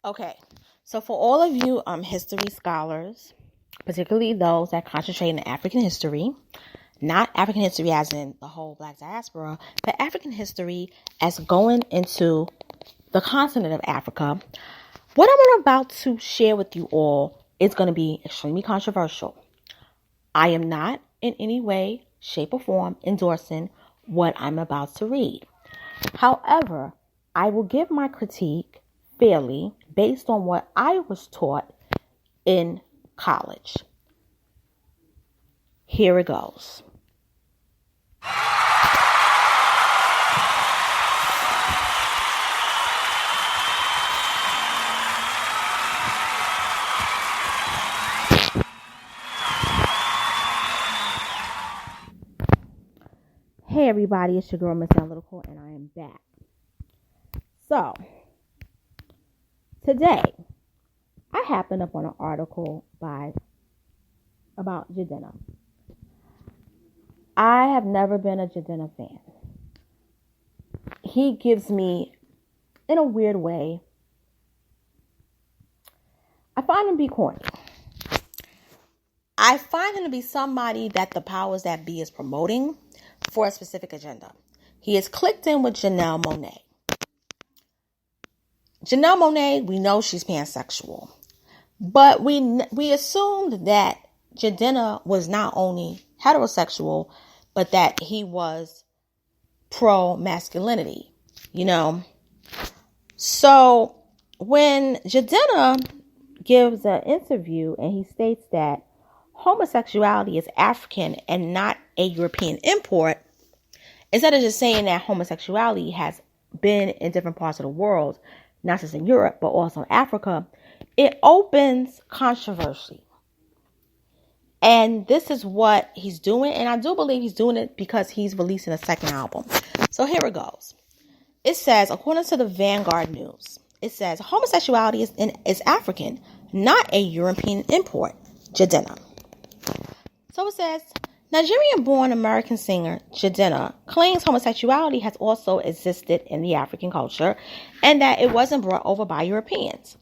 Okay, so for all of you history scholars, particularly those that concentrate in African history, not African history as in the whole Black diaspora, but African history as going into the continent of Africa, what I'm about to share with you all is going to be extremely controversial. I am not in any way, shape, or form endorsing what I'm about to read. However, I will give my critique fairly based on what I was taught in college. Here it goes. Hey everybody, it's your girl Miss Analytical, and I am back. So, today, I happened upon an article about Jidenna. I have never been a Jidenna fan. He gives me, in a weird way, I find him to be corny. I find him to be somebody that the powers that be is promoting for a specific agenda. He is clicked in with Janelle Monáe. Janelle Monáe, we know she's pansexual. But we assumed that Jidenna was not only heterosexual, but that he was pro-masculinity, So when Jidenna gives an interview and he states that homosexuality is African and not a European import, instead of just saying that homosexuality has been in different parts of the world, not just in Europe, but also in Africa, it opens controversy. And this is what he's doing. And I do believe he's doing it because he's releasing a second album. So here it goes. It says, according to the Vanguard News, it says, homosexuality is African, not a European import. Jidenna. So it says, Nigerian-born American singer Jidenna claims homosexuality has also existed in the African culture and that it wasn't brought over by Europeans.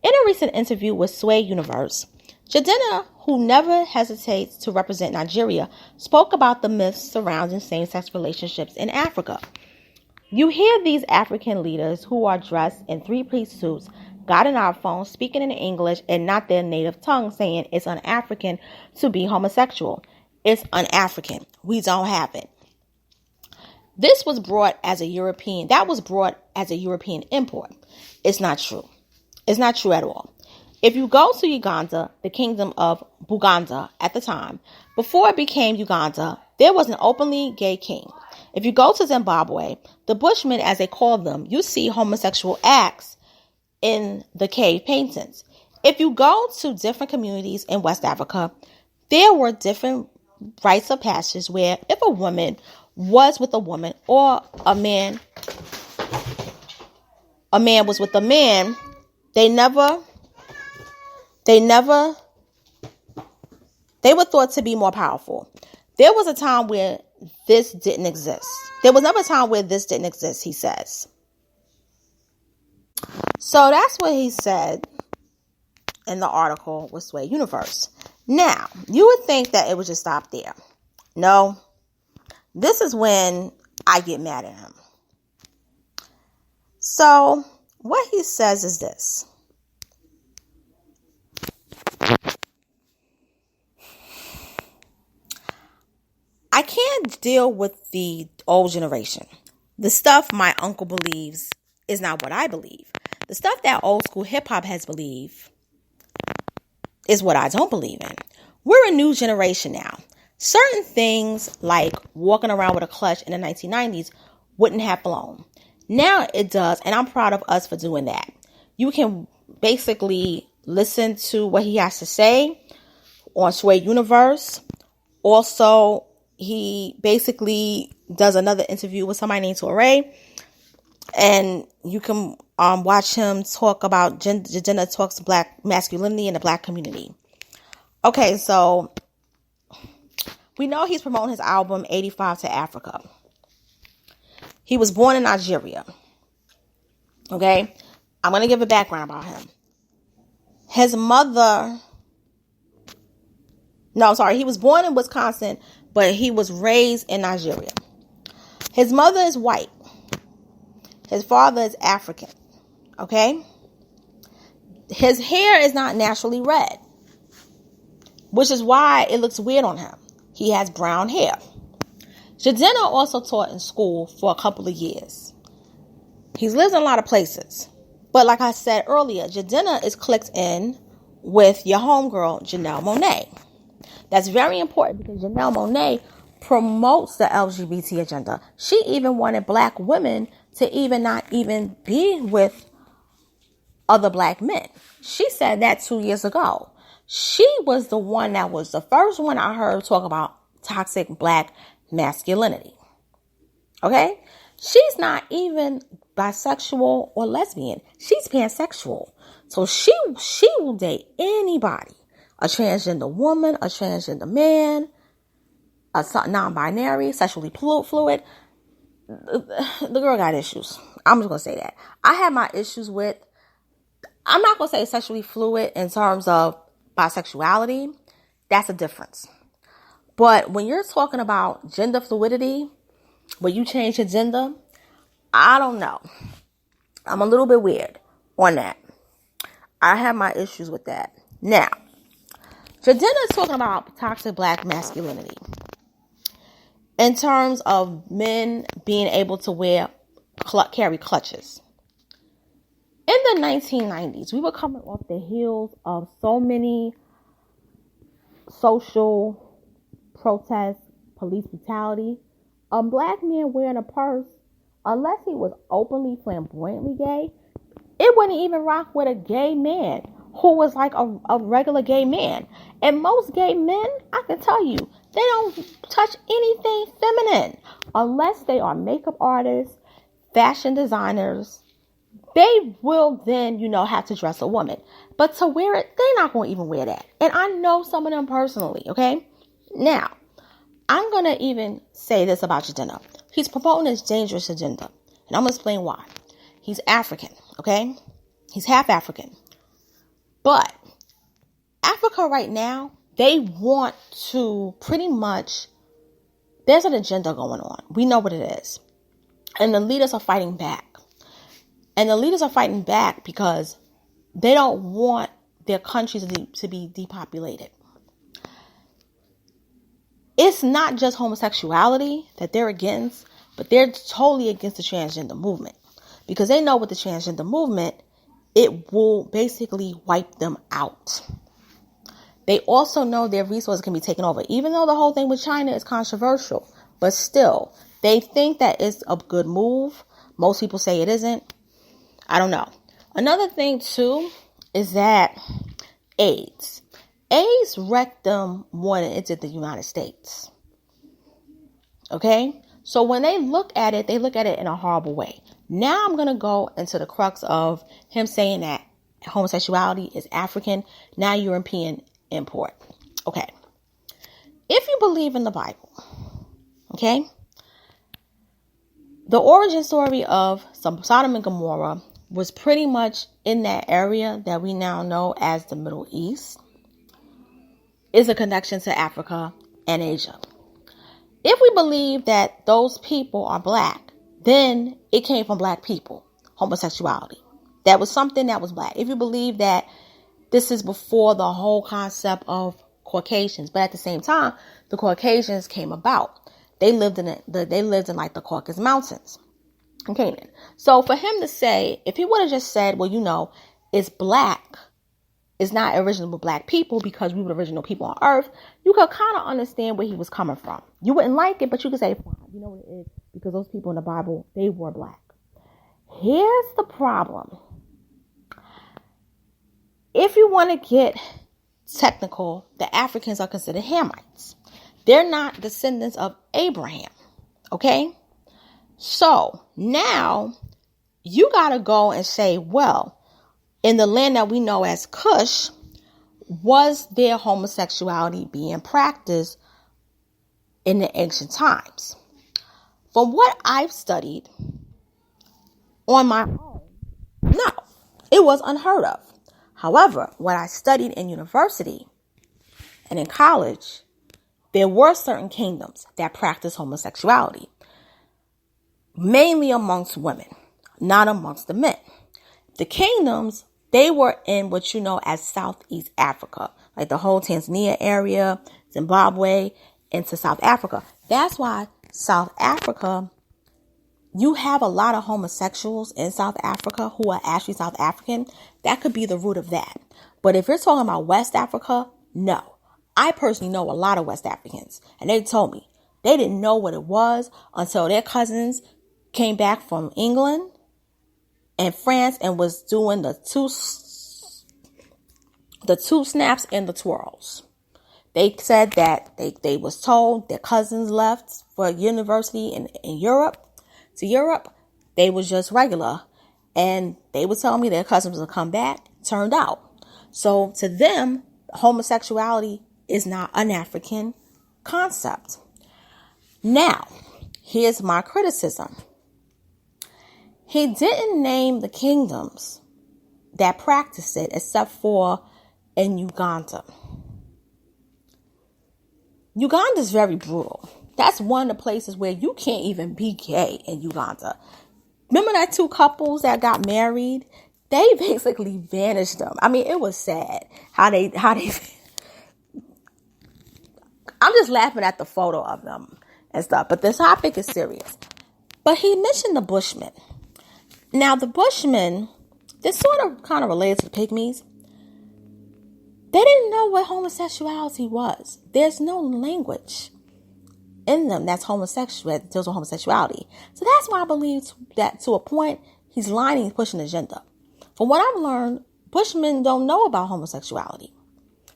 In a recent interview with Sway Universe, Jidenna, who never hesitates to represent Nigeria, spoke about the myths surrounding same-sex relationships in Africa. You hear these African leaders who are dressed in three-piece suits, got an iPhone, speaking in English and not their native tongue, saying it's un-African to be homosexual. It's un-African. We don't have it. This was brought as a European. That was brought as a European import. It's not true. It's not true at all. If you go to Uganda, the kingdom of Buganda at the time, before it became Uganda, there was an openly gay king. If you go to Zimbabwe, the Bushmen, as they call them, you see homosexual acts in the cave paintings. If you go to different communities in West Africa, there were different rites of passage where if a woman was with a woman or a man was with a man, they were thought to be more powerful. There was a time where this didn't exist. There was never a time where this didn't exist, he says. So that's what he said in the article with Sway Universe. Now, you would think that it would just stop there. No, this is when I get mad at him. So what he says is this. I can't deal with the old generation. The stuff my uncle believes is not what I believe. The stuff that old school hip hop has believed is what I don't believe in. We're a new generation now. Certain things like walking around with a clutch in the 1990s wouldn't have flown. Now it does, and I'm proud of us for doing that. You can basically listen to what he has to say on Sway Universe. Also, he basically does another interview with somebody named Torre, and you can watch him talk about Jidenna talks black masculinity in the black community. Okay, so we know he's promoting his album 85 to Africa. He was born in Nigeria. Okay, I'm going to give a background about him. His mother, he was born in Wisconsin, but he was raised in Nigeria. His mother is white. His father is African. Okay? His hair is not naturally red, which is why it looks weird on him. He has brown hair. Jidenna also taught in school for a couple of years. He's lived in a lot of places. But like I said earlier, Jidenna is clicked in with your homegirl, Janelle Monáe. That's very important because Janelle Monáe promotes the LGBT agenda. She even wanted black women to even not even be with other black men. She said that 2 years ago. She was the one that was the first one I heard talk about toxic black masculinity. Okay? She's not even bisexual or lesbian. She's pansexual. So she will date anybody. A transgender woman, a transgender man, a non-binary, sexually fluid. The girl got issues. I'm just going to say that. I have my issues with, I'm not going to say sexually fluid in terms of bisexuality. That's a difference. But when you're talking about gender fluidity, where you change your gender, I don't know. I'm a little bit weird on that. I have my issues with that. Now, Jidenna is talking about toxic black masculinity in terms of men being able to carry clutches. In the 1990s, we were coming off the heels of so many social protests, police brutality. A black man wearing a purse, unless he was openly flamboyantly gay, it wouldn't even rock with a gay man who was like a regular gay man. And most gay men, I can tell you, they don't touch anything feminine unless they are makeup artists, fashion designers. They will then, have to dress a woman. But to wear it, they're not going to even wear that. And I know some of them personally, okay? Now, I'm going to even say this about Jidenna. He's promoting this dangerous agenda. And I'm going to explain why. He's African, okay? He's half African. But Africa right now, they want to pretty much, there's an agenda going on. We know what it is. And the leaders are fighting back. And the leaders are fighting back because they don't want their countries to be depopulated. It's not just homosexuality that they're against, but they're totally against the transgender movement. Because they know with the transgender movement, it will basically wipe them out. They also know their resources can be taken over. Even though the whole thing with China is controversial. But still, they think that it's a good move. Most people say it isn't. I don't know. Another thing, too, is that AIDS. AIDS wrecked them more than it did the United States. Okay? So when they look at it in a horrible way. Now I'm going to go into the crux of him saying that homosexuality is African, now European import. Okay. If you believe in the Bible, okay, the origin story of Sodom and Gomorrah was pretty much in that area that we now know as the Middle East, is a connection to Africa and Asia. If we believe that those people are black, then it came from black people, homosexuality. That was something that was black. If you believe that this is before the whole concept of Caucasians, but at the same time, the Caucasians came about. They lived in like the Caucasus Mountains in Canaan. So for him to say, if he would have just said, well, it's black, it's not original with black people because we were the original people on earth, you could kind of understand where he was coming from. You wouldn't like it, but you could say, fine, you know what it is, because those people in the Bible, they were black. Here's the problem. If you want to get technical, the Africans are considered Hamites. They're not descendants of Abraham. Okay? So now you got to go and say, well, in the land that we know as Cush, was there homosexuality being practiced in the ancient times? From what I've studied on my own, no. It was unheard of. However, when I studied in university and in college, there were certain kingdoms that practiced homosexuality, mainly amongst women, not amongst the men. The kingdoms, they were in what you know as Southeast Africa, like the whole Tanzania area, Zimbabwe, into South Africa. That's why South Africa, you have a lot of homosexuals in South Africa who are actually South African. That could be the root of that. But if you're talking about West Africa, no. I personally know a lot of West Africans, and they told me they didn't know what it was until their cousins came back from England and France and was doing the two snaps and the twirls. They said that they was told their cousins left for university in Europe. To Europe, they was just regular, and they would tell me their cousins would come back. Turned out, so to them, homosexuality is not an African concept. Now, here's my criticism. He didn't name the kingdoms that practice it except for in Uganda. Uganda is very brutal. That's one of the places where you can't even be gay in Uganda. Remember that two couples that got married? They basically vanished them. I mean, it was sad how they I'm just laughing at the photo of them and stuff. But the topic is serious. But he mentioned the Bushmen. Now, the Bushmen, this sort of kind of related to the Pygmies. They didn't know what homosexuality was. There's no language in them that's homosexual, that deals with homosexuality. So that's why I believe that to a point, he's lying, he's pushing an agenda. From what I've learned, Bushmen don't know about homosexuality.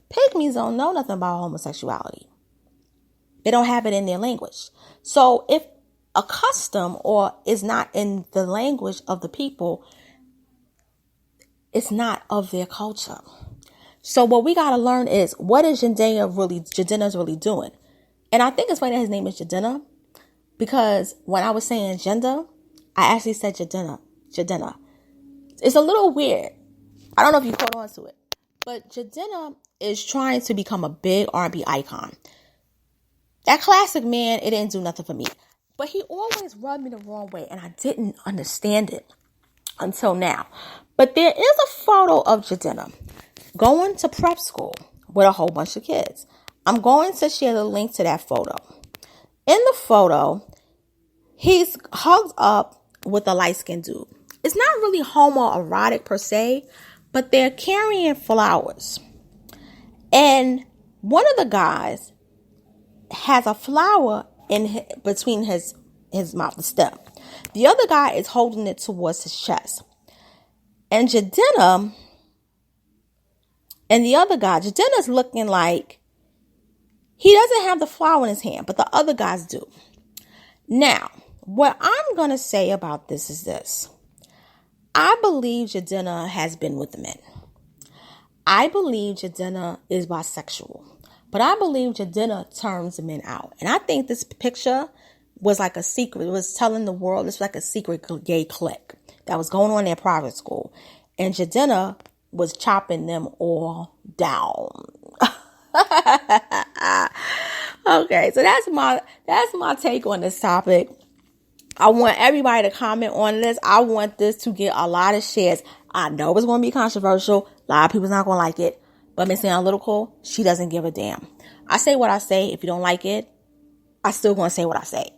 Pygmies don't know nothing about homosexuality. They don't have it in their language. So if a custom or is not in the language of the people, it's not of their culture. So what we got to learn is, what is Jidenna's really doing? And I think it's funny that his name is Jidenna, because when I was saying gender, I actually said Jidenna. It's a little weird. I don't know if you caught on to it, but Jidenna is trying to become a big R&B icon. That classic man, it didn't do nothing for me, but he always rubbed me the wrong way, and I didn't understand it until now. But there is a photo of Jidenna going to prep school with a whole bunch of kids. I'm going to share the link to that photo. In the photo, he's hugged up with a light-skinned dude. It's not really homoerotic per se, but they're carrying flowers. And one of the guys has a flower between his mouth, the stem. The other guy is holding it towards his chest. And Jidenna's looking like he doesn't have the flower in his hand, but the other guys do. Now, what I'm going to say about this is this. I believe Jidenna has been with men. I believe Jidenna is bisexual. But I believe Jidenna turns men out. And I think this picture was like a secret. It was telling the world, it's like a secret gay clique that was going on in their private school. And Jidenna was chopping them all down. Okay, so that's my take on this topic. I want everybody to comment on this. I want this to get a lot of shares. I know it's going to be controversial. A lot of people's not going to like it. But Miss Analytical, she doesn't give a damn. I say what I say. If you don't like it, I still going to say what I say.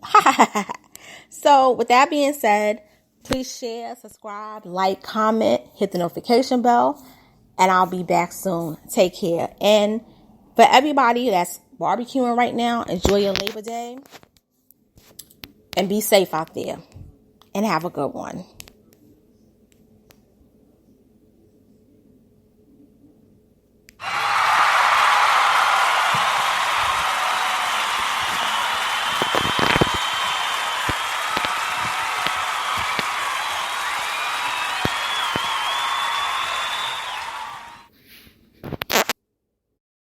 So with that being said, please share, subscribe, like, comment, hit the notification bell, and I'll be back soon. Take care. And for everybody that's barbecuing right now, enjoy your Labor Day and be safe out there and have a good one.